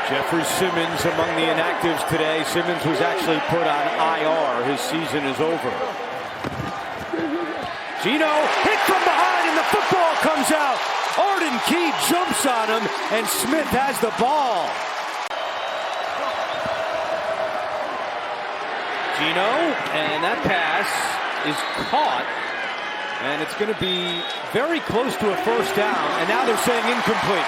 Jeffrey Simmons among the inactives today. Simmons was actually put on IR. His season is over. Gino hit from behind and the football comes out. Arden Key jumps on him and Smith has the ball. Gino, and that pass is caught. And it's going to be very close to a first down. And now they're saying incomplete.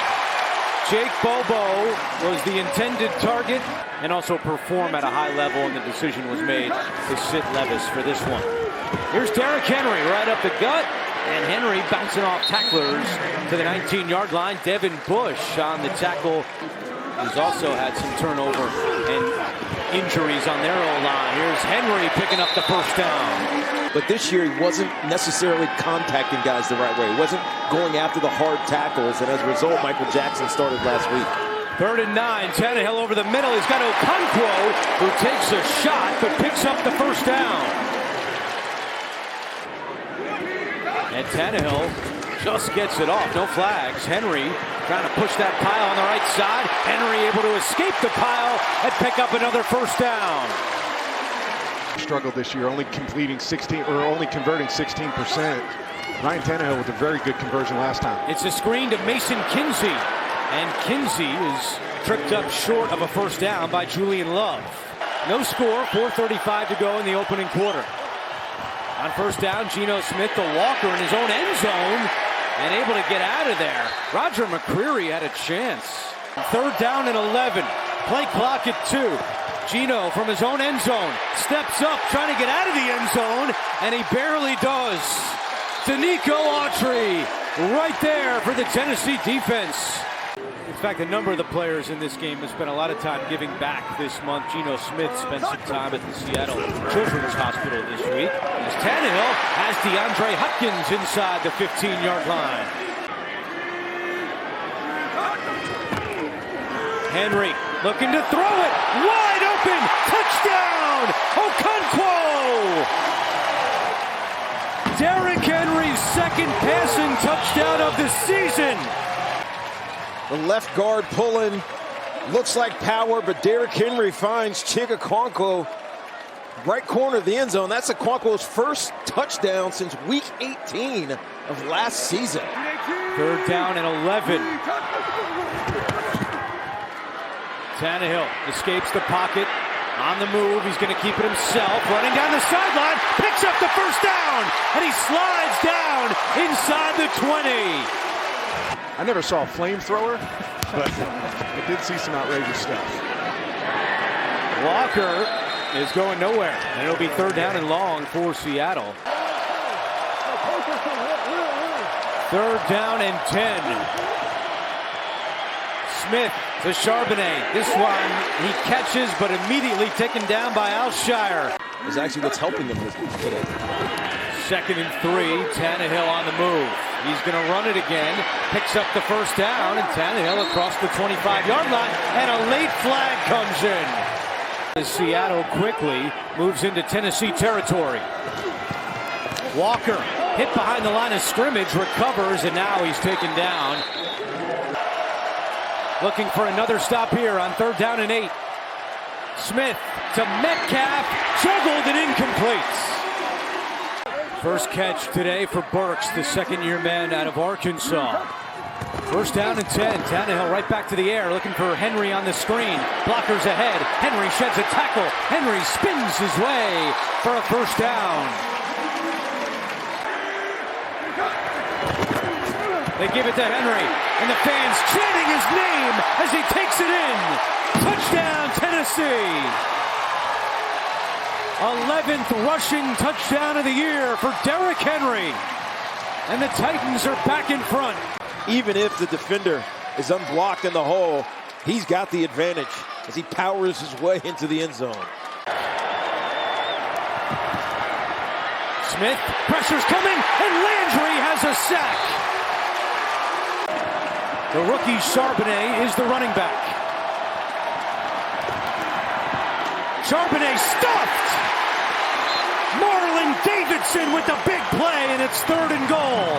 Jake Bobo was the intended target and also perform at a high level, and the decision was made to sit Levis for this one. Here's Derrick Henry right up the gut, and Henry bouncing off tacklers to the 19-yard line. Devin Bush on the tackle, who's also had some turnover and injuries on their O-line. Here's Henry picking up the first down. But this year he wasn't necessarily contacting guys the right way. He wasn't going after the hard tackles, and as a result, Michael Jackson started last week. 3rd and 9, Tannehill over the middle. He's got Okonkwo, who takes a shot but picks up the first down. And Tannehill just gets it off, no flags. Henry trying to push that pile on the right side. Henry able to escape the pile and pick up another first down. Struggled this year, only converting 16%. Ryan Tannehill with a very good conversion last time. It's a screen to Mason Kinsey, and Kinsey is tripped up short of a first down by Julian Love. No score, 4:35 to go in the opening quarter. On first down, Geno Smith to Walker in his own end zone and able to get out of there. Roger McCreary had a chance. 3rd down and 11. Play clock at 2. Geno from his own end zone steps up trying to get out of the end zone, and he barely does. Danico Autry right there for the Tennessee defense. In fact, a number of the players in this game have spent a lot of time giving back this month. Geno Smith spent some time at the Seattle Children's Hospital this week. As Tannehill has DeAndre Hopkins inside the 15-yard line. Henry looking to throw it. Wide open. Touchdown. Okonkwo. Derrick Henry's second passing touchdown of the season. The left guard pulling. Looks like power, but Derrick Henry finds Chig Okonkwo. Right corner of the end zone. That's Okonkwo's first touchdown since week 18 of last season. 3rd down and 11. Tannehill escapes the pocket. On the move, he's going to keep it himself. Running down the sideline, picks up the first down, and he slides down inside the 20. I never saw a flamethrower, but I did see some outrageous stuff. Walker is going nowhere, and it'll be 3rd down and long for Seattle. 3rd down and 10. Smith to Charbonnet. This one he catches, but immediately taken down by Alshire. Is actually what's helping them today. 2nd and 3. Tannehill on the move. He's going to run it again. Picks up the first down, and Tannehill across the 25-yard line, and a late flag comes in. Seattle quickly moves into Tennessee territory. Walker hit behind the line of scrimmage, recovers, and now he's taken down. Looking for another stop here on 3rd down and 8. Smith to Metcalf, juggled and incomplete. First catch today for Burks, the second-year man out of Arkansas. 1st down and 10. Tannehill right back to the air, looking for Henry on the screen. Blockers ahead. Henry sheds a tackle. Henry spins his way for a first down. They give it to Henry, and the fans chanting his name as he takes it in. Touchdown, Tennessee. 11th rushing touchdown of the year for Derrick Henry. And the Titans are back in front. Even if the defender is unblocked in the hole, he's got the advantage as he powers his way into the end zone. Smith, pressure's coming, and Landry has a sack. The rookie Charbonnet is the running back. Charbonnet stuffed! Marlon Davidson with the big play, and it's 3rd and goal.